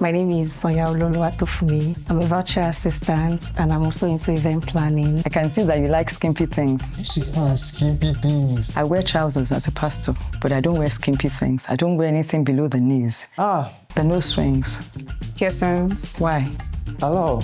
My name is Sonia Ololuwatofumi. I'm a virtual assistant and I'm also into event planning. I can see that you like skimpy things. Skimpy things. I wear trousers as a pastor, but I don't wear skimpy things. I don't wear anything below the knees. The nose rings. Piercings. Why? Hello.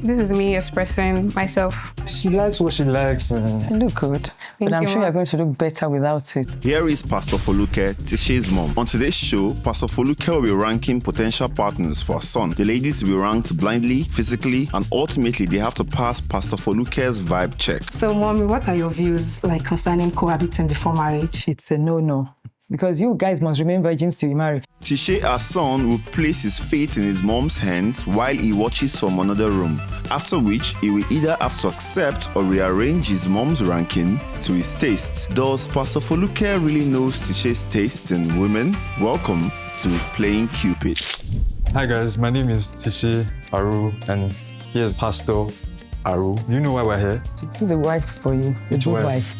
This is me expressing myself. She likes what she likes, man. I look good, but I'm sure you're going to look better without it. Here is Pastor Foluke, Tishe's mom. On today's show, Pastor Foluke will be ranking potential partners for her son. The ladies will be ranked blindly, physically, and ultimately they have to pass Pastor Foluke's vibe check. So, Mommy, what are your views concerning cohabiting before marriage? It's a no-no. Because you guys must remain virgins till you marry. Tishe, our son, will place his fate in his mom's hands while he watches from another room, after which he will either have to accept or rearrange his mom's ranking to his taste. Does Pastor Foluke really knows Tishe's taste in women? Welcome to Playing Cupid. Hi guys, my name is Tishe Aru and here's Pastor Aru. You know why we're here? She's a wife for you. Which wife?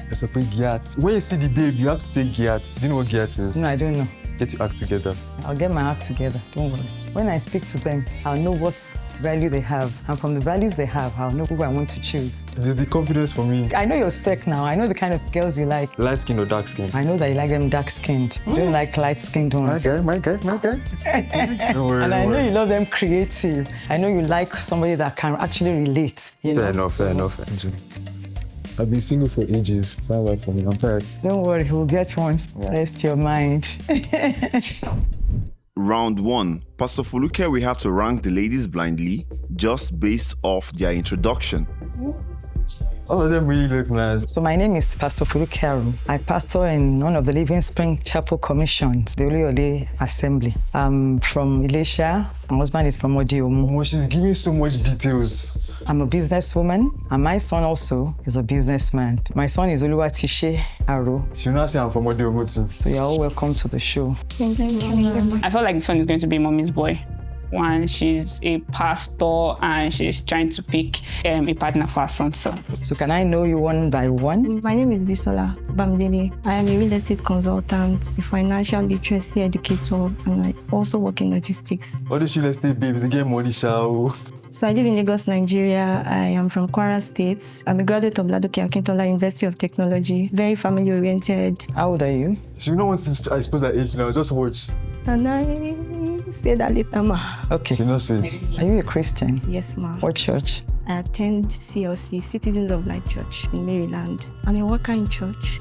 It's a big giat. When you see the babe, you have to say giat. Do you know what giat is? No, I don't know. Get your act together. I'll get my act together, don't worry. When I speak to them, I'll know what value they have. And from the values they have, I'll know who I want to choose. There's the confidence for me. I know your spec now. I know the kind of girls you like. Light skin or dark skin? I know that you like them dark-skinned. You don't like light-skinned ones. My guy. Don't worry, And I know worry. you love them creative. I know you like somebody that can actually relate. You know? Fair enough, Angel. I've been single for ages. That work for me. I'm tired. Don't worry, we'll get one. Yeah. Rest your mind. Round 1. Pastor Foluke will have to rank the ladies blindly, just based off their introduction. All of them really look nice. So my name is Pastor Foluke Aru. I pastor in one of the Living Spring Chapel Commissions, the Oluyole Assembly. I'm from Elisha. My husband is from Odiomu. Oh, she's giving so much details. I'm a businesswoman, and my son also is a businessman. My son is Oluwatishe Aru. She'll not say I'm from Odiomu too. So you're all welcome to the show. I feel like this one is going to be mommy's boy. One, she's a pastor and she's trying to pick a partner for her son. So can I know you one by one? My name is Bisola Bamdele. I am a real estate consultant, financial literacy educator, and I also work in logistics. All these real estate babes, they get money, shall. So I live in Lagos, Nigeria. I am from Kwara State. I'm a graduate of Ladoke Akintola University of Technology. Very family-oriented. How old are you? She will not want to expose her age now, just watch. And I say that later, ma. Okay. She not say it. Are you a Christian? Yes, ma. What church? I attend CLC, Citizens of Light Church in Maryland. I'm a worker in church.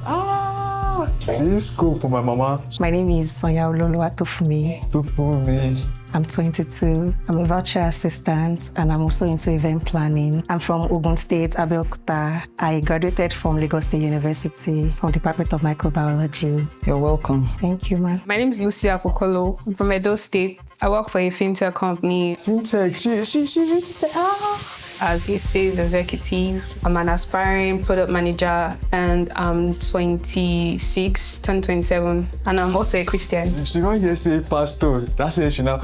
This is cool for my mama. My name is Sonia Ololuwatofumi. To for me. I'm 22. I'm a virtual assistant and I'm also into event planning. I'm from Ogun State, Abeokuta. I graduated from Lagos State University from Department of Microbiology. You're welcome. Thank you, ma'am. my name is Lucia Kokolo. I'm from Edo State. I work for a fintech company Fintech. She's into tech. as a sales executive. I'm an aspiring product manager and I'm 26, turning 27. And I'm also a Christian. She don't hear say pastor. That's it, she now.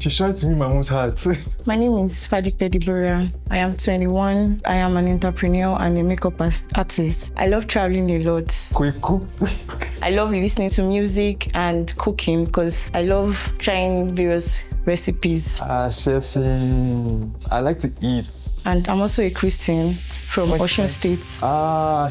She's trying to win my mom's heart. My name is Fadik Pedibura. I am 21. I am an entrepreneur and a makeup artist. I love traveling a lot. Quick. I love listening to music and cooking because I love trying various recipes. Chefing. I like to eat. And I'm also a Christian from Osun State.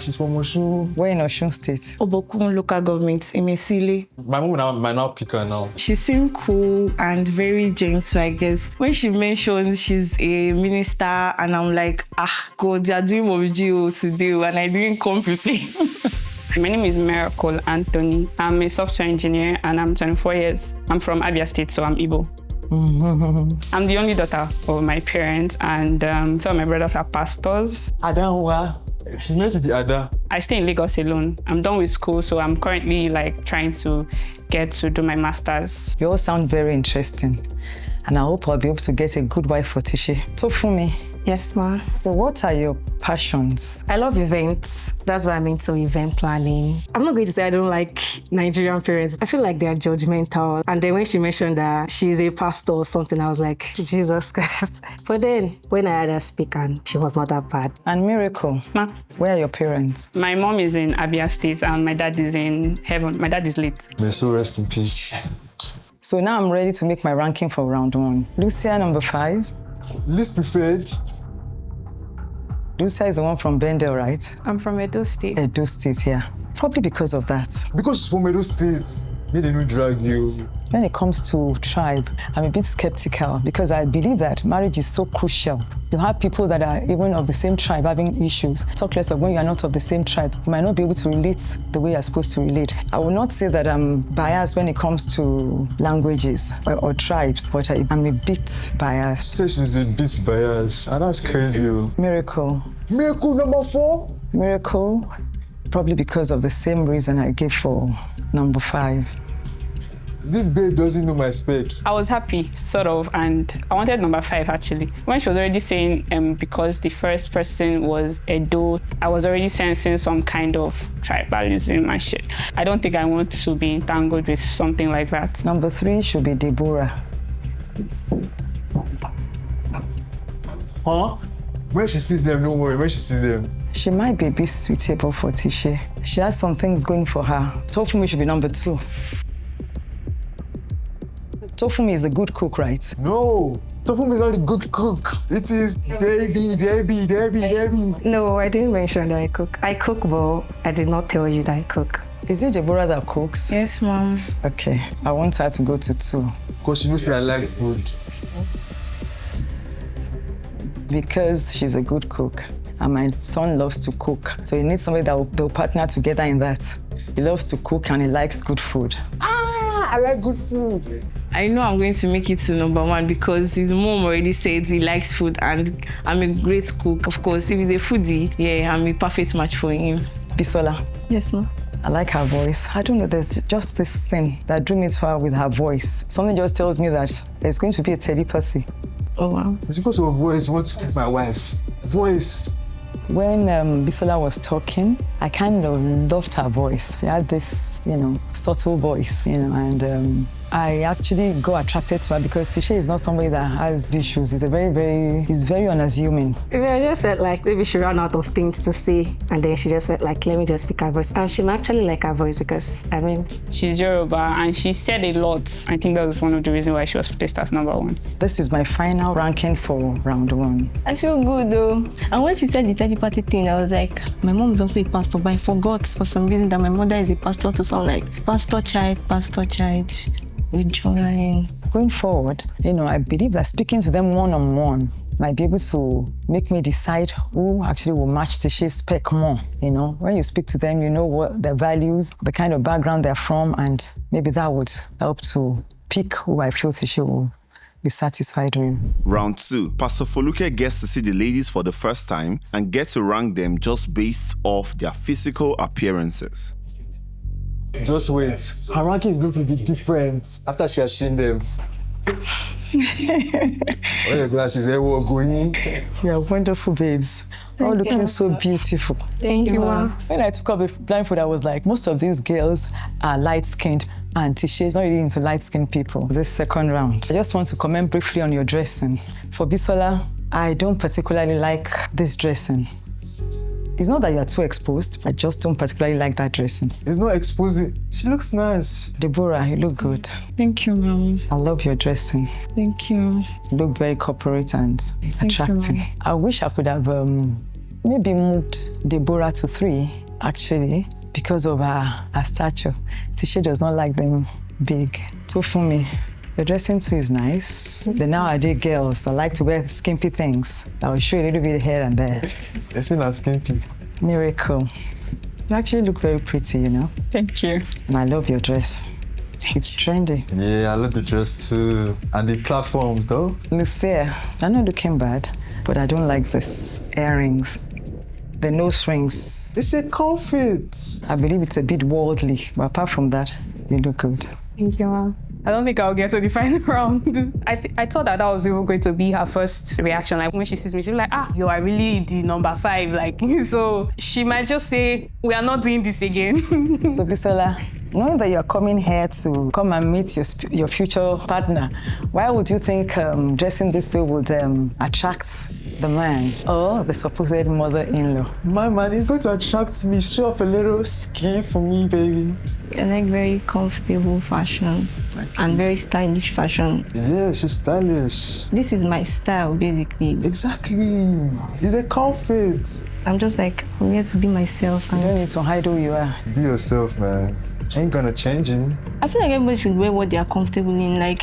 She's from Osun. Where in Osun State? Obokun local government, Emesile. My mom might not pick her now. She seemed cool and very gentle, I guess. When she mentioned she's a minister, and I'm like, God, you're doing Momiji today, and I didn't come prepared. My name is Miracle Anthony. I'm a software engineer and I'm 24 years. I'm from Abia State, so I'm Igbo. I'm the only daughter of my parents and two of my brothers are pastors. Adanwa. She's meant to be Ada. I stay in Lagos alone. I'm done with school, so I'm currently trying to get to do my master's. You all sound very interesting. And I hope I'll be able to get a good wife for Tishe. So for me. Yes, ma'am. So what are your passions? I love events. That's why I'm into event planning. I'm not going to say I don't like Nigerian parents. I feel like they're judgmental. And then when she mentioned that she's a pastor or something, I was like, Jesus Christ. But then when I had her speak, and she was not that bad. And Miracle, Ma? Where are your parents? My mom is in Abia State and my dad is in heaven. My dad is late. May so rest in peace. So now I'm ready to make my ranking for round 1. Lucia, number 5. Least preferred. Lucia is the one from Bendel, right? I'm from Edo State. Edo State, yeah. Probably because of that. Because she's from Edo State. May they not drag you. When it comes to tribe, I'm a bit skeptical because I believe that marriage is so crucial. You have people that are even of the same tribe having issues. Talk less of when you are not of the same tribe. You might not be able to relate the way you're supposed to relate. I will not say that I'm biased when it comes to languages or tribes, but I'm a bit biased. She says she's a bit biased. And that's crazy. Miracle. Miracle number 4? Miracle, probably because of the same reason I gave for number 5. This babe doesn't know my spec. I was happy, sort of, and I wanted number 5 actually. When she was already saying because the first person was Edo, I was already sensing some kind of tribalism and shit. I don't think I want to be entangled with something like that. Number 3 should be Deborah. Huh? When she sees them, don't worry. When she sees them. She might be a bit suitable for Tisha. She has some things going for her. Tofumi should be number 2. Tofumi is a good cook, right? No. Tofumi is not a good cook. It is Debbie. No, I didn't mention that I cook. I cook, but I did not tell you that I cook. Is it Deborah that cooks? Yes, Mom. Okay, I want her to go to 2. Because she knows that I like food. Because she's a good cook. And my son loves to cook. So you need somebody that they'll partner together in that. He loves to cook and he likes good food. I like good food. I know I'm going to make it to number 1 because his mom already said he likes food and I'm a great cook. Of course, if he's a foodie, yeah, I'm a perfect match for him. Bisola. Yes, ma'am. I like her voice. I don't know, there's just this thing that drew me to her with her voice. Something just tells me that there's going to be a telepathy. Oh, wow. It's because of her voice. I want to keep my wife. Voice. When Bisola was talking, I kind of loved her voice. She had this, subtle voice, and I actually got attracted to her because Tisha is not somebody that has issues. He's very unassuming. I just felt like maybe she ran out of things to say, and then she just felt like, let me just pick her voice. And she might actually like her voice because, She's Yoruba and she said a lot. I think that was one of the reasons why she was placed as number 1. This is my final ranking for round 1. I feel good though. And when she said the telepathy thing, I was like, my mom is also a pastor, but I forgot for some reason that my mother is a pastor to sound like pastor child. With joy. Going forward, I believe that speaking to them one-on-one might be able to make me decide who actually will match Tisha's spec more. When you speak to them, you know what their values, the kind of background they're from, and maybe that would help to pick who I feel Tisha will be satisfied with. Round 2. Pastor Foluke gets to see the ladies for the first time and gets to rank them just based off their physical appearances. Just wait. Her ranking is going to be different after she has seen them. All your glasses, they were going. You're wonderful, babes. All looking so beautiful. Thank you, Ma. When I took off the blindfold, I was like, most of these girls are light-skinned, and Tisha is not really into light-skinned people. This second round, I just want to comment briefly on your dressing. For Bisola, I don't particularly like this dressing. It's not that you're too exposed, I just don't particularly like that dressing. It's not exposing. She looks nice. Deborah, you look good. Thank you, Mom. I love your dressing. Thank you. You look very corporate and attractive. You, I wish I could have maybe moved Deborah to 3, actually, because of her stature. Tisha does not like them big. So for me, your dressing too is nice. The nowadays girls that like to wear skimpy things that will show a little bit of hair and there. They seem like skimpy. Miracle. You actually look very pretty, Thank you. And I love your dress. It's trendy. Yeah, I love the dress too. And the platforms though. Lucia, you're not looking bad, but I don't like this earrings. The nose rings. It's a comfort. I believe it's a bit worldly, but apart from that, you look good. Thank you, Mom. I don't think I'll get to the final round. I thought that was even going to be her first reaction. Like when she sees me, she'll be like, you are really the number 5. So she might just say, we are not doing this again. So Bisola, Knowing that you're coming here to come and meet your future partner, why would you think dressing this way would attract the man or the supposed mother-in-law? My man is going to attract me. Show off a little skin for me, baby. I like very comfortable fashion and very stylish fashion. Yeah, she's stylish. This is my style, basically. Exactly. It's a comfort. I'm just like, I'm here to be myself. You And don't need to hide who you are. Be yourself, man. Ain't gonna change you. I feel like everybody should wear what they are comfortable in. Like,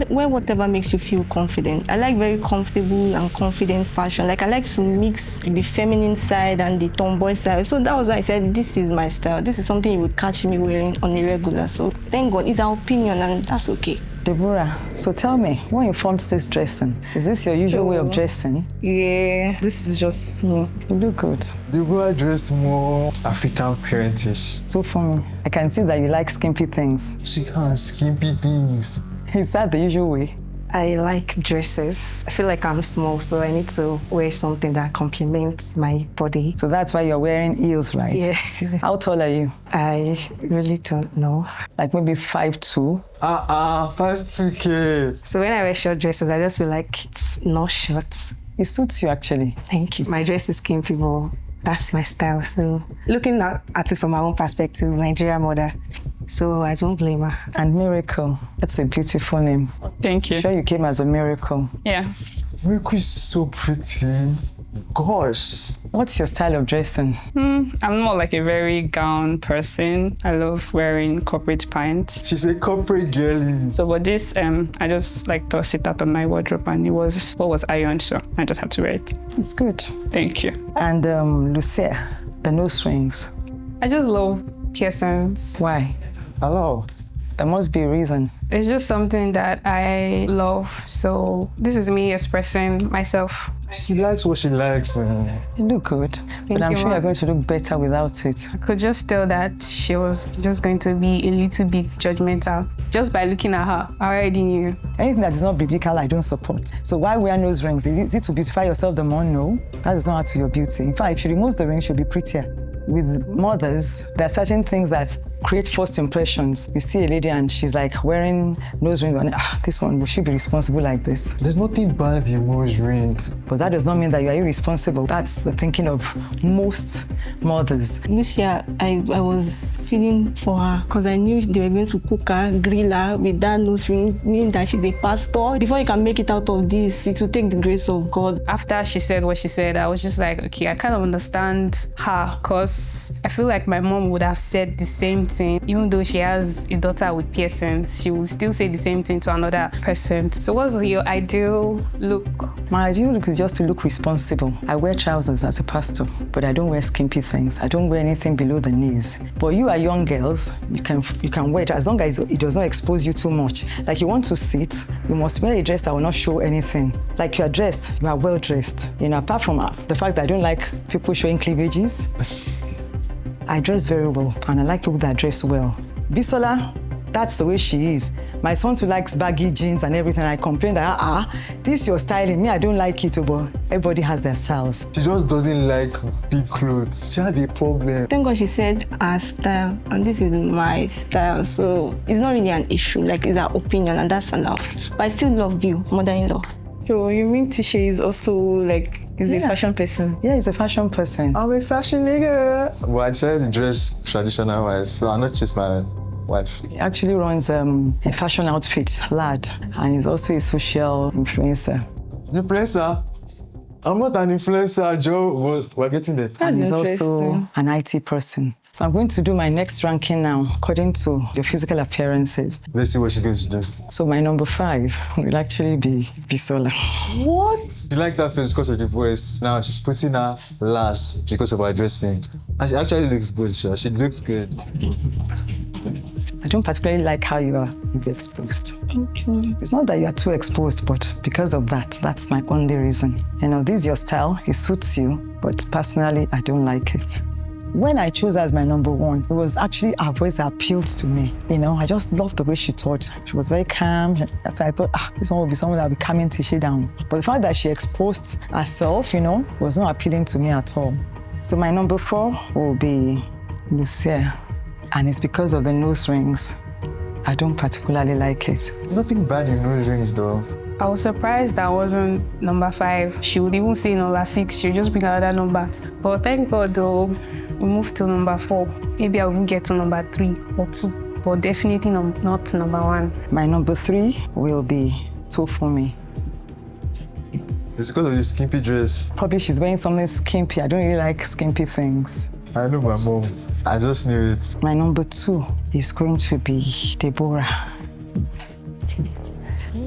wear whatever makes you feel confident. I like very comfortable and confident fashion. Like, I like to mix the feminine side and the tomboy side. So that was why I said, this is my style. This is something you would catch me wearing on a regular. So thank God, it's our opinion and that's okay. Deborah, so tell me, what informed this dressing? Is this your usual way of dressing? Yeah, this is just me. You look good. The boy dress more African parentish. So for me, I can see that you like skimpy things. She has skimpy things. Is that the usual way? I like dresses. I feel like I'm small, so I need to wear something that complements my body. So that's why you're wearing heels, right? Yeah. How tall are you? I really don't know. Like maybe 5'2"? 5'2" So when I wear short dresses, I just feel like it's not short. It suits you actually. Thank you. My dress is skimpy, but that's my style. So looking at it from my own perspective, Nigerian mother, so I don't blame her. And Miracle, that's a beautiful name. Thank you. Sure you came as a miracle. Yeah. Miracle is so pretty. Gosh. What's your style of dressing? I'm more like a very gown person. I love wearing corporate pants. She's a corporate girlie. So, but this, I just like to sit out on my wardrobe and it was what was ironed, so I just had to wear it. It's good. Thank you. And Lucia, the nose rings. I just love piercings. Why? Hello. There must be a reason. It's just something that I love. So this is me expressing myself. She likes what she likes, man. You look good, but I'm you, sure you're Mom. going to look better without it. I could just tell that she was just going to be a little bit judgmental. Just by looking at her, I already knew. Anything that is not biblical, I don't support. So why wear nose rings? Is it to beautify yourself the more? No, that does not add to your beauty. In fact, if she removes the ring, she'll be prettier. With mothers, there are certain things that create first impressions. You see a lady and she's like wearing nose ring and this one, will she be responsible like this? There's nothing bad in nose ring. But that does not mean that you are irresponsible. That's the thinking of most mothers. Lucia, I was feeling for her because I knew they were going to cook her, grill her with that nose ring, meaning that she's a pastor. Before you can make it out of this, it will take the grace of God. After she said what she said, I was just like, okay, I kind of understand her because I feel like my mom would have said the same thing. Even though she has a daughter with piercings, she would still say the same thing to another person. So what's your ideal look? My ideal look is just to look responsible. I wear trousers as a pastor, but I don't wear skimpy things. I don't wear anything below the knees. But you are young girls, you can wear it as long as it does not expose you too much. Like you want to sit, you must wear a dress that will not show anything. Like you are dressed, you are well dressed. You know, apart from the fact that I don't like people showing cleavages, I dress very well, and I like people that dress well. Bisola, that's the way she is. My son too likes baggy jeans and everything. I complain that, this is your styling. Me, I don't like it, but everybody has their styles. She just doesn't like big clothes. She has a problem. Thank God she said her style, and this is my style. So it's not really an issue, like it's her opinion, and that's enough. But I still love you, mother-in-law. So you mean Tisha is also like, is a fashion person? Yeah, he's a fashion person. I'm a fashion nigga. Well, I decided to dress traditional wise, so I'll not chase my wife. He actually runs a fashion outfit, lad, and he's also a social influencer. Influencer? I'm not an influencer, Joe, but we're getting there. And he's also an IT person. So I'm going to do my next ranking now, according to your physical appearances. Let's see what she's going to do. So my number 5 will actually be Bisola. What? You like that face because of the voice. Now she's putting her last because of her dressing. And she actually looks good, Sha. She looks good. I don't particularly like how you are exposed. Thank you. It's not that you are too exposed, but because of that, that's my only reason. You know, this is your style, it suits you, but personally, I don't like it. When I chose her as my number 1, it was actually her voice that appealed to me. You know, I just loved the way she talked. She was very calm. That's why I thought, this one will be someone that will be calming Tisha down. But the fact that she exposed herself, you know, was not appealing to me at all. So my number 4 will be Lucia. And it's because of the nose rings. I don't particularly like it. Nothing bad in nose rings though. I was surprised that wasn't number 5. She would even say number 6. She would just pick another number. But thank God though, we moved to number 4. Maybe I will get to number 3 or 2. But definitely not number 1. My number 3 will be Tofumi. It's because of the skimpy dress. Probably she's wearing something skimpy. I don't really like skimpy things. I know my mom. I just knew it. My number 2 is going to be Deborah.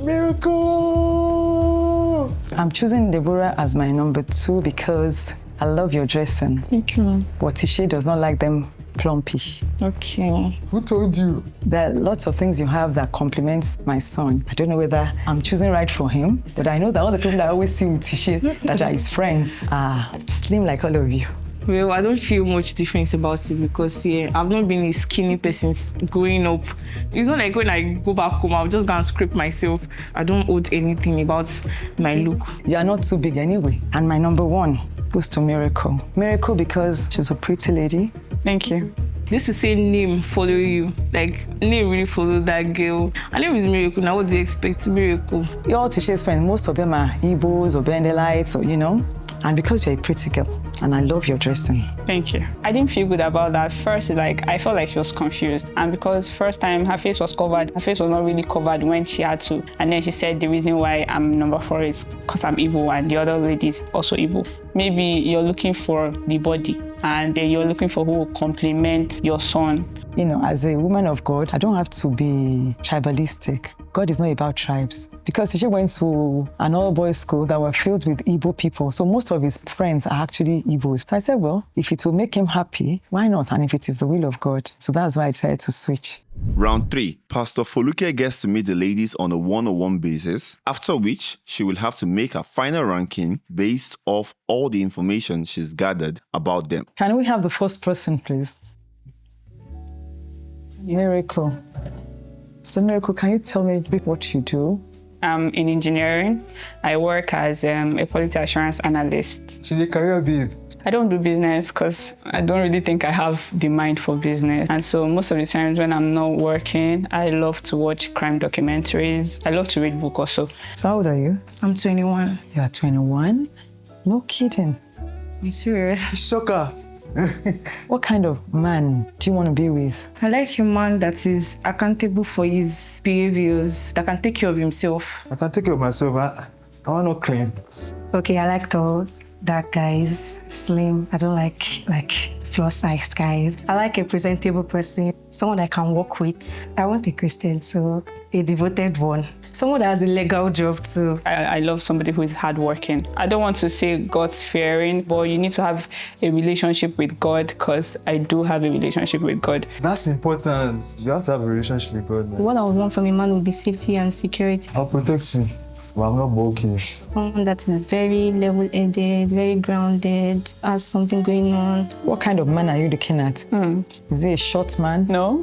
Miracle! I'm choosing Deborah as my number 2 because I love your dressing. Thank you. But Tishe does not like them plumpy. Okay. Who told you? There are lots of things you have that complements my son. I don't know whether I'm choosing right for him, but I know that all the people that I always see with Tishe that are his friends are slim like all of you. Well, I don't feel much difference about it because I've not been a skinny person growing up. It's not like when I go back home, I'll just go and scrape myself. I don't owe anything about my look. You are not too big anyway. And my number 1 goes to Miracle. Miracle because she's a pretty lady. Thank you. They used to say name follow you. Like, name really follow that girl. Her name is Miracle. Now what do you expect? Miracle. All Tishe's friends, most of them are Igbos or Bendelites or, And because you're a pretty girl, and I love your dressing. Thank you. I didn't feel good about that. First, I felt like she was confused. And because first time her face was covered, her face was not really covered when she had to. And then she said the reason why I'm number 4 is because I'm Igbo and the other lady is also Igbo. Maybe you're looking for the body and then you're looking for who will complement your son. As a woman of God, I don't have to be tribalistic. God is not about tribes. Because she went to an all-boys school that were filled with Igbo people. So most of his friends are actually Igbos. So I said, well, if it will make him happy, why not? And if it is the will of God. So that's why I decided to switch. Round 3. Pastor Foluke gets to meet the ladies on a one-on-one basis, after which she will have to make a final ranking based off all the information she's gathered about them. Can we have the first person, please? Miracle. So Miracle, can you tell me a bit what you do? I'm in engineering. I work as a quality assurance analyst. She's a career babe. I don't do business because I don't really think I have the mind for business. And so most of the times when I'm not working, I love to watch crime documentaries. I love to read books also. So how old are you? I'm 21. You are 21? No kidding. I'm serious. Shocker. What kind of man do you want to be with? I like a man that is accountable for his behaviors, that can take care of himself. I can take care of myself. I want to clean. Okay, I like tall, dark guys, slim. I don't like plus-sized guys. I like a presentable person, someone I can work with. I want a Christian too, a devoted one. Someone that has a legal job too. I love somebody who is hardworking. I don't want to say God's fearing, but you need to have a relationship with God because I do have a relationship with God. That's important. You have to have a relationship with God. Man. What I would want from a man would be safety and security. I'll protect you, but I'm not bulky. Someone that is very level-headed, very grounded, has something going on. What kind of man are you looking at? Is he a short man? No.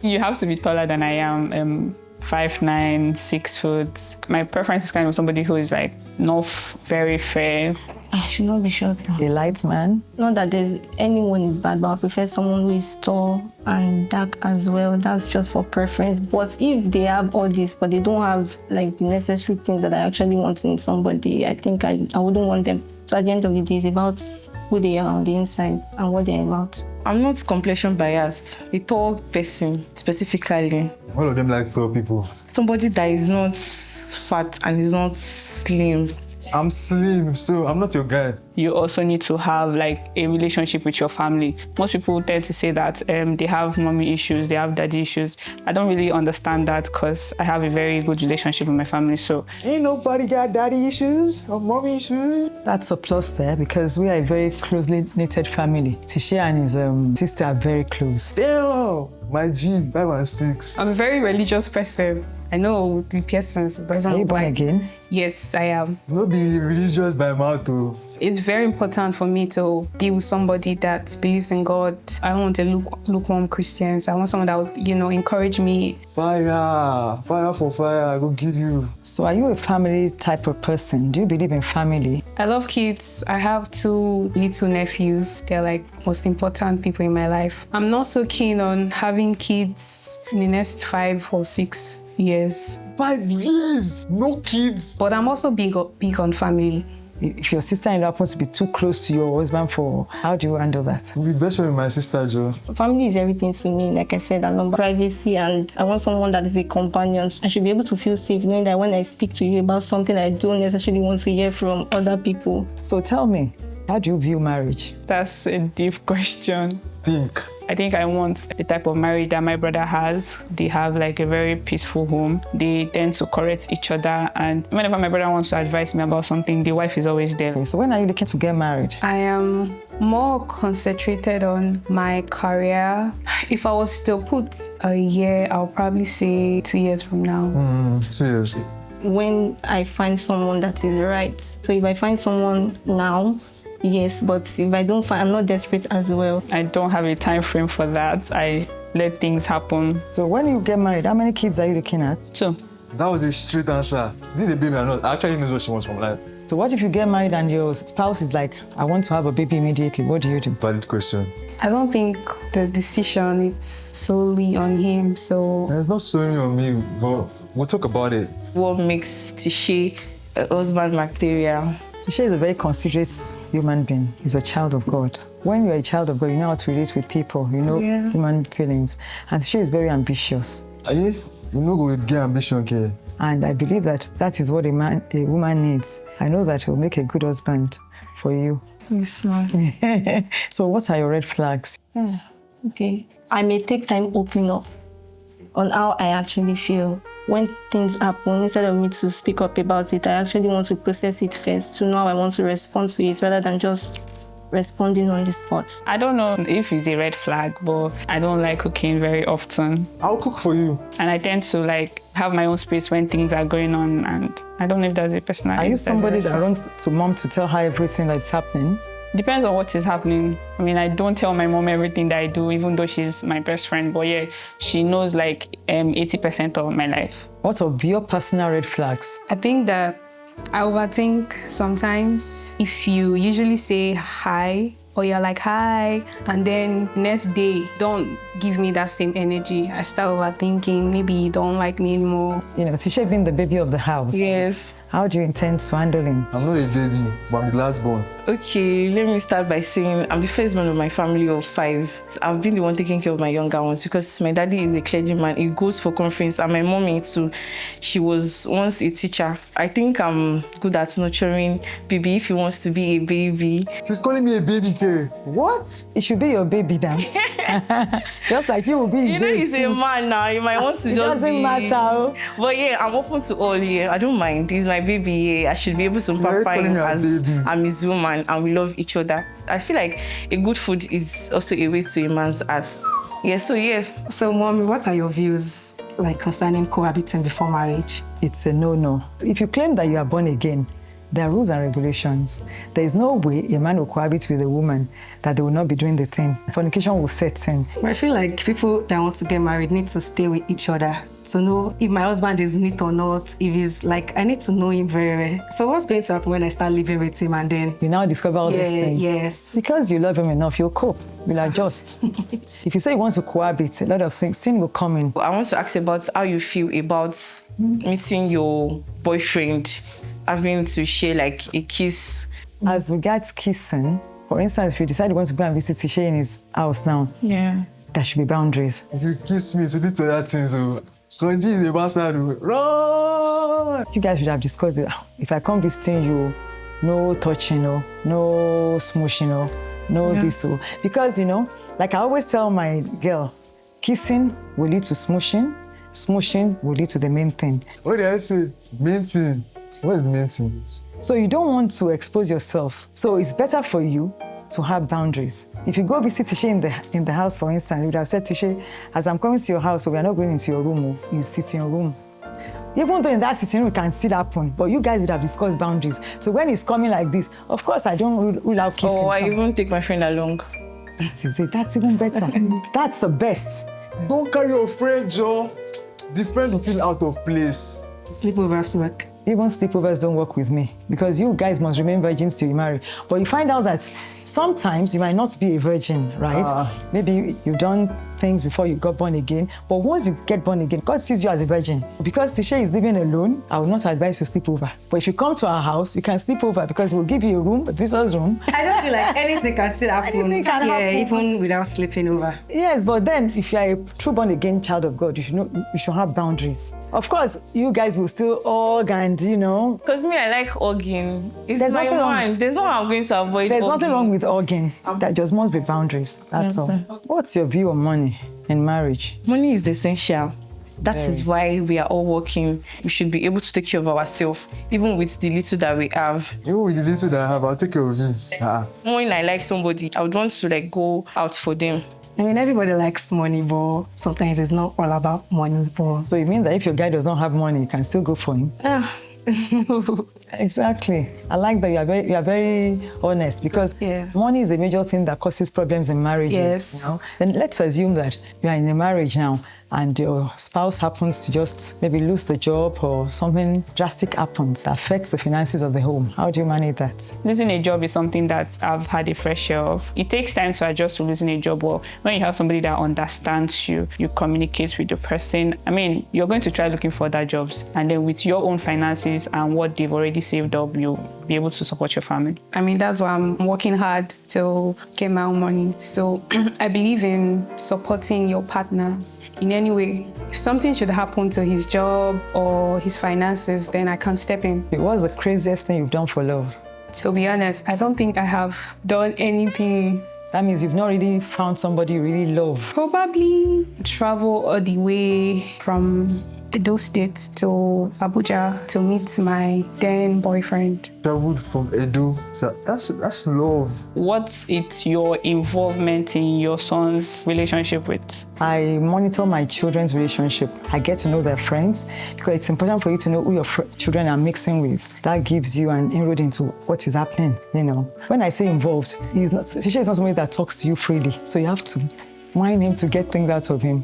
You have to be taller than I am. 5'9", 6 foot. My preference is kind of somebody who is not very fair. I should not be short. A light man? Not that anyone is bad, but I prefer someone who is tall and dark as well. That's just for preference. But if they have all this, but they don't have the necessary things that I actually want in somebody, I think I wouldn't want them. So at the end of the day, it's about who they are on the inside and what they're about. I'm not complexion biased. A tall person, specifically. All of them like tall people. Somebody that is not fat and is not slim. I'm slim, so I'm not your guy. You also need to have a relationship with your family. Most people tend to say that they have mommy issues, they have daddy issues. I don't really understand that because I have a very good relationship with my family. So ain't nobody got daddy issues or mommy issues. That's a plus there because we are a very closely knitted family. Tishe and his sister are very close. Damn, my G, 5 and 6. I'm a very religious person. I know the persons, but Are you born again? Yes, I am. No be religious by mouth too. It's very important for me to be with somebody that believes in God. I don't want a lukewarm Christians. I want someone that would, encourage me. Fire for fire, I go give you. So are you a family type of person? Do you believe in family? I love kids. I have 2 little nephews. They're like most important people in my life. I'm not so keen on having kids in the next 5 or 6 years. 5 years, no kids. But I'm also big on family. If your sister-in-law happens to be too close to your husband, how do you handle that? We'll be best friend with my sister, Joe. Family is everything to me. Like I said, I love privacy and I want someone that is a companion. I should be able to feel safe knowing that when I speak to you about something I don't necessarily want to hear from other people. So tell me, how do you view marriage? That's a deep question. Think. I think I want the type of marriage that my brother has. They have like a very peaceful home. They tend to correct each other. And whenever my brother wants to advise me about something, the wife is always there. Okay, so when are you looking to get married? I am more concentrated on my career. If I was to put a year, I'll probably say 2 years from now. 2 years. When I find someone that is right. So if I find someone now, yes, but if I don't find, I'm not desperate as well. I don't have a time frame for that. I let things happen. So when you get married, how many kids are you looking at? 2. That was a straight answer. This is a baby or not. I actually know what she wants from life. So what if you get married and your spouse is like, I want to have a baby immediately? What do you do? Valid question. I don't think the decision is solely on him, so... It's not solely on me, but we'll talk about it. What makes Tishe a husband material? Tishe is a very considerate human being. He's a child of God. When you're a child of God, you know how to relate with people, you know human feelings. And Tishe is very ambitious. You know go with gay ambition, okay? And I believe that is what a woman needs. I know that he'll make a good husband for you. Yes, ma'am. So what are your red flags? Okay. I may take time opening up on how I actually feel. When things happen, instead of me to speak up about it, I actually want to process it first to know how I want to respond to it rather than just responding on the spot. I don't know if it's a red flag, but I don't like cooking very often. I'll cook for you. And I tend to have my own space when things are going on, and I don't know if that's a personality. Are you somebody that runs to mom to tell her everything that's happening? Depends on what is happening. I mean, I don't tell my mom everything that I do, even though she's my best friend. But yeah, she knows 80% of my life. What of your personal red flags? I think that I overthink sometimes. If you usually say hi, or you're like, hi, and then next day, don't give me that same energy. I start overthinking, maybe you don't like me anymore. You know, Tishe being the baby of the house. Yes. How do you intend to handle him? I'm not a baby, but I'm the last born. Okay, let me start by saying I'm the first one of my family of 5. I've been the one taking care of my younger ones because my daddy is a clergyman. He goes for conference, and my mommy too. She was once a teacher. I think I'm good at nurturing baby if he wants to be a baby. She's calling me a baby girl. What? It should be your baby then. Just like you will be his You know baby he's too. a man now. You might want to It just doesn't be... matter. But yeah, I'm open to all. Yeah, I don't mind. He's my baby. Yeah, I should be able to You're pamper calling him her as baby. I'm his woman, and we love each other. I feel like a good food is also a way to a man's heart. Yeah, so yes. So, Mommy, what are your views concerning cohabiting before marriage? It's a no-no. If you claim that you are born again, there are rules and regulations. There is no way a man will cohabit with a woman that they will not be doing the thing. Fornication will set in. But I feel like people that want to get married need to stay with each other to know if my husband is neat or not, if he's I need to know him very well. So what's going to happen when I start living with him and then... You now discover all these things. Yes. Because you love him enough, you'll cope. You'll adjust. If you say you want to cohabit, a lot of things, sin will come in. I want to ask about how you feel about meeting your boyfriend, having to share a kiss. As regards kissing, for instance, if you decide you want to go and visit Tishe in his house now, there should be boundaries. If you kiss me, to do to that thing, so Konji is a bastard. Run! You guys should have discussed it. If I come visiting you, no touching, no smooshing, no this. Because, like I always tell my girl, kissing will lead to smooshing, smooshing will lead to the main thing. What did I say? Main thing. What is the main thing? So you don't want to expose yourself. So it's better for you to have boundaries. If you go visit Tishe in the house, for instance, you would have said, Tishe, as I'm coming to your house, so we are not going into your room, you sit in your room. Even though in that sitting room it can still happen, but you guys would have discussed boundaries. So when it's coming like this, of course I don't rule out kissing. Oh, I even take my friend along. That is it. That's even better. That's the best. Don't carry your friend, Joe. The friend will feel out of place. Sleepovers work. Even sleepovers don't work with me because you guys must remain virgins till you marry. But you find out that sometimes you might not be a virgin, right? Maybe you've done things before you got born again, but once you get born again, God sees you as a virgin. Because Tisha is living alone, I would not advise you to sleep over. But if you come to our house, you can sleep over because we'll give you a room, a visitor's room. I just feel like anything can still happen. Anything can happen. Even without sleeping over. Yes, but then if you are a true born again child of God, you should know you should have boundaries. Of course, you guys will still hug and, Because me, I like hugging. It's There's my nothing wrong. mind. There's no way I'm going to avoid There's hugging. nothing wrong with hugging. There just must be boundaries. That's all. What's your view on money in marriage? Money is essential. That is why we are all working. We should be able to take care of ourselves, even with the little that we have. Even with the little that I have, I'll take care of you. When I like somebody, I would want to go out for them. I mean, everybody likes money, but sometimes it's not all about money. But So it means that if your guy does not have money, you can still go for him. Exactly. I like that you are very honest because money is a major thing that causes problems in marriages. Yes. Then let's assume that you are in a marriage now and your spouse happens to just maybe lose the job or something drastic happens that affects the finances of the home. How do you manage that? Losing a job is something that I've had a fair share of. It takes time to adjust to losing a job. Well, when you have somebody that understands you, you communicate with the person. I mean, you're going to try looking for other jobs. And then with your own finances and what they've already saved up, you'll be able to support your family. I mean, that's why I'm working hard to get my own money. So I believe in supporting your partner in any way. If something should happen to his job or his finances, then I can step in. What's the craziest thing you've done for love? To be honest, I don't think I have done anything. That means you've not really found somebody you really love. Probably travel all the way from Edo State to Abuja to meet my then boyfriend. Traveled from Edo. So that's love. What's your involvement in your son's relationship with? I monitor my children's relationship. I get to know their friends because it's important for you to know who your children are mixing with. That gives you an inroad into what is happening, When I say involved, Tisha is not somebody that talks to you freely. So you have to mind him to get things out of him.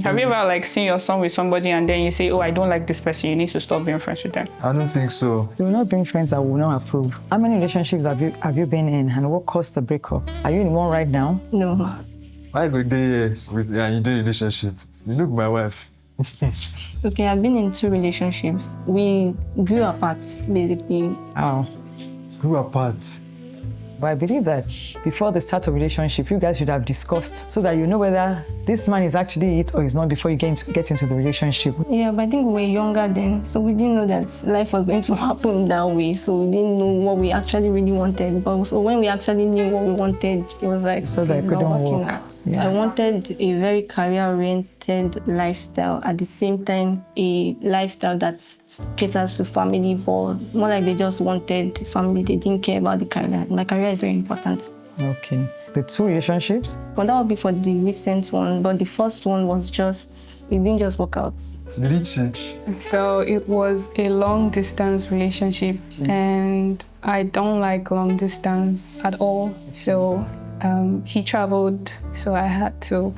Have you ever seen your son with somebody and then you say, oh, I don't like this person, you need to stop being friends with them? I don't think so. You will not bring friends that will not approve. How many relationships have you been in and what caused the breakup? Are you in one right now? No. Why go there with in the relationship? You look my wife. Okay, I've been in 2 relationships. We grew apart, basically. Oh. Grew apart. But I believe that before the start of relationship, you guys should have discussed so that you know whether this man is actually it or is not before you get into the relationship. Yeah, but I think we were younger then, so we didn't know that life was going to happen that way. So we didn't know what we actually really wanted. But so when we actually knew what we wanted, it was like, so that it's couldn't not working work. out. Yeah. I wanted a very career-oriented lifestyle, at the same time, a lifestyle that's caters to family, but more like they just wanted family. They didn't care about the career. My career is very important. Okay. The 2 relationships? Well, that would be for the recent one, but the first one was it didn't just work out. Did he cheat? So it was a long distance relationship and I don't like long distance at all. So he traveled, so I had to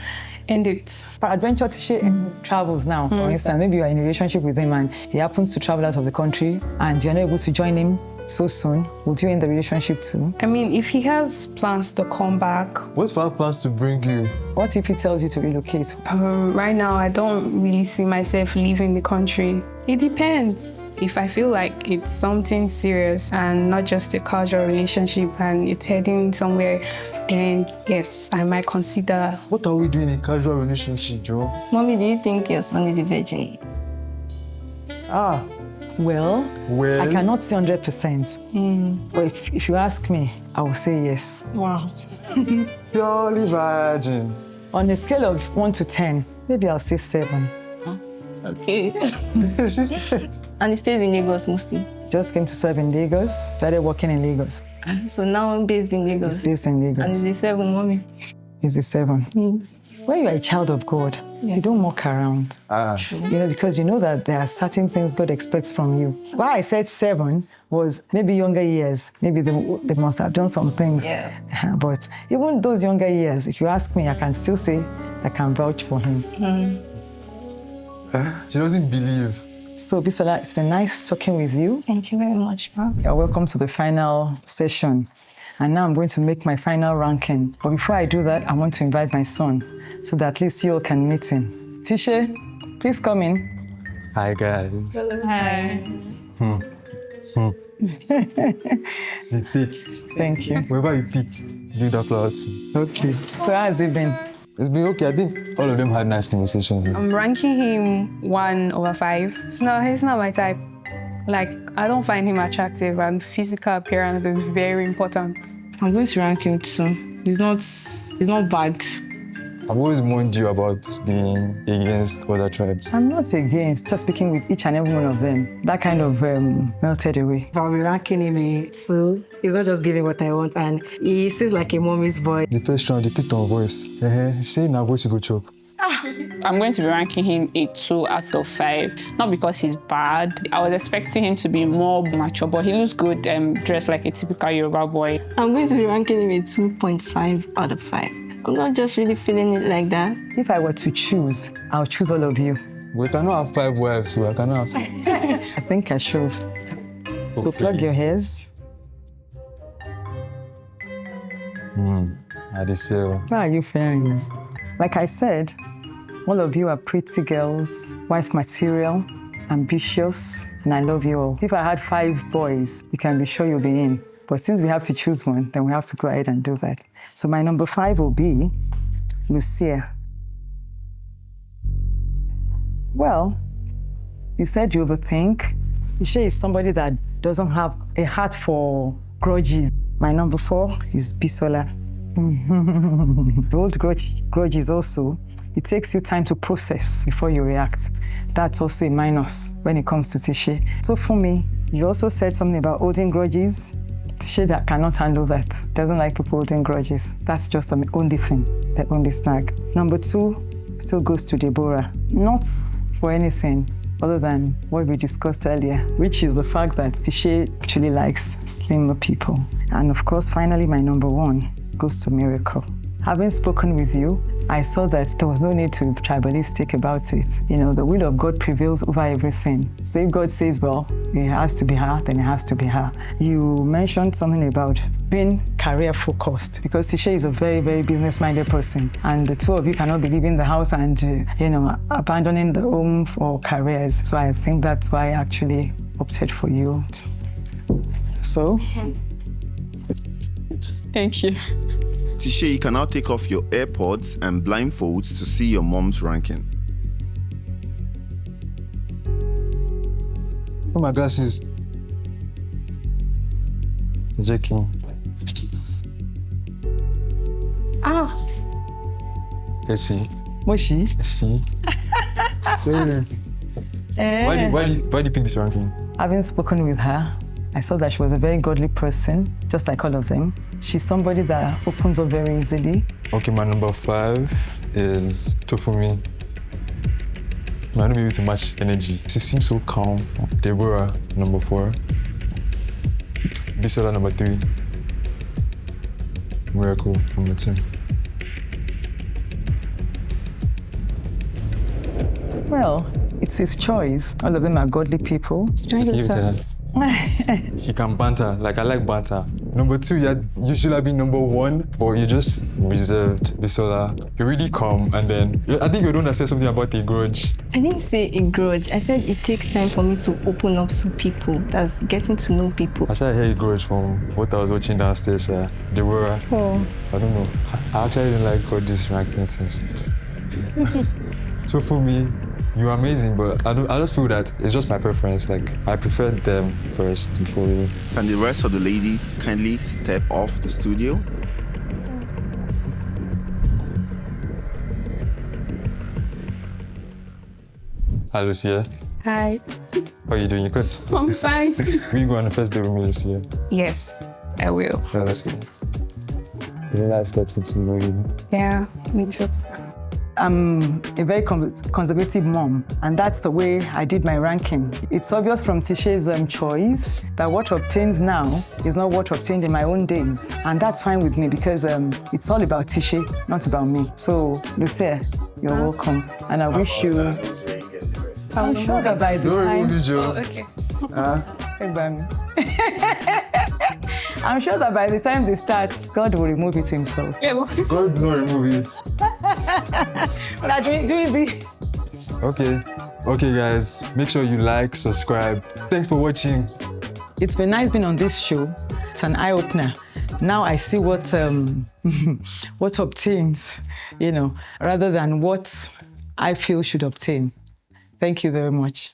end it. Adventure Tisha travels now, for instance. Maybe you are in a relationship with him and he happens to travel out of the country and you're not able to join him so soon. Would you end the relationship too? I mean, if he has plans to come back. What if I have plans to bring you? What if he tells you to relocate? Right now, I don't really see myself leaving the country. It depends. If I feel like it's something serious and not just a casual relationship and it's heading somewhere, then yes, I might consider. What are we doing in a casual relationship, Joe? Mommy, do you think your son is a virgin? Well, I cannot say 100%. But if you ask me, I will say yes. Wow. Purely virgin. On a scale of 1 to 10, maybe I'll say 7. Okay. She's And he stays in Lagos mostly. Just came to serve in Lagos, started working in Lagos. So now I'm based in Lagos. He's based in Lagos. And he's a 7, mommy. He's a 7. When you're a child of God, you don't muck around. Because you know that there are certain things God expects from you. Why I said 7 was maybe younger years. Maybe they must have done some things. Yeah. But even those younger years, if you ask me, I can still say I can vouch for him. She doesn't believe. So, Bisola, it's been nice talking with you. Thank you very much, ma'am. You're welcome to the final session. And now I'm going to make my final ranking. But before I do that, I want to invite my son so that at least you all can meet him. Tisha, please come in. Hi, guys. Hi. See, take. Thank you. Wherever you pick, do that flower too. Okay. So how has it been? It's been okay. I think all of them had nice conversations. I'm ranking him 1/5. He's not my type. Like, I don't find him attractive, and physical appearance is very important. I'm going to rank him 2. He's not bad. I've always warned you about being against other tribes. I'm not against, just speaking with each and every one of them. That kind of melted away. But I'll be ranking him a 2. He's not just giving what I want, and he seems like a mommy's boy. The first round, they picked on voice. Saying our voice will go chop. I'm going to be ranking him a 2 out of 5. Not because he's bad. I was expecting him to be more mature, but he looks good, dressed like a typical Yoruba boy. I'm going to be ranking him a 2.5 out of 5. I'm not just really feeling it like that. If I were to choose, I'll choose all of you. We cannot have 5 wives, so I cannot have 5. I think I should. So plug your hairs. I dey feel. How are you faring? Like I said, all of you are pretty girls, wife material, ambitious, and I love you all. If I had 5 boys, you can be sure you'll be in. But since we have to choose one, then we have to go ahead and do that. So my number 5 will be Lucia. Well, you said you overthink. Ishe is somebody that doesn't have a heart for grudges. My number 4 is Bisola. The old grudges also, it takes you time to process before you react. That's also a minus when it comes to Tishe. So for me, you also said something about holding grudges. Tishe that cannot handle that. Doesn't like people holding grudges. That's just the only thing, the only snag. Number 2 still goes to Deborah. Not for anything other than what we discussed earlier, which is the fact that Tishe actually likes slimmer people. And of course, finally, my number 1 goes to Miracle. Having spoken with you, I saw that there was no need to be tribalistic about it. You know, the will of God prevails over everything. So if God says, well, it has to be her, then it has to be her. You mentioned something about being career-focused, because Tishe is a very, very business-minded person. And the two of you cannot be leaving the house and, abandoning the home for careers. So I think that's why I actually opted for you. So... Thank you. Tishe, you can now take off your AirPods and blindfolds to see your mom's ranking. Oh, my glasses. Jackie. Yes, Moshi? she. Why do you pick this ranking? Having spoken with her, I saw that she was a very godly person, just like all of them. She's somebody that opens up very easily. Okay, my number 5 is Tofumi. I don't be able to match energy. She seems so calm. Deborah, number 4. Bisola, number 3. Miracle, number 2. Well, it's his choice. All of them are godly people. Give it to her. She can banter. Like, I like banter. Number 2, you should have been number 1, but you're just reserved, Bisola. You're really calm, and then I think you don't say something about a grudge. I didn't say a grudge. I said it takes time for me to open up to people. That's getting to know people. I started hearing grudge from what I was watching downstairs. Deborah. Oh. I don't know. I actually didn't like all these ranking things. So for me, you're amazing, but I just feel that it's just my preference. Like, I prefer them first before you. Can the rest of the ladies kindly step off the studio? Hi, Lucia. Hi. How are you doing? You good? I'm fine. Will you go on the first day with me, Lucia? Yes, I will. Yeah, let's go. It's nice getting to know you. Yeah, me too. I'm a very conservative mom, and that's the way I did my ranking. It's obvious from Tishe's choice that what obtains now is not what obtained in my own days. And that's fine with me because it's all about Tishe, not about me. So, Lucia, you're welcome. And I wish you... I'm sure that by the time... Okay. I'm sure that by the time they start, God will remove it himself. God will not remove it. Okay, guys. Make sure you like, subscribe. Thanks for watching. It's been nice being on this show. It's an eye-opener. Now I see what what obtains, rather than what I feel should obtain. Thank you very much.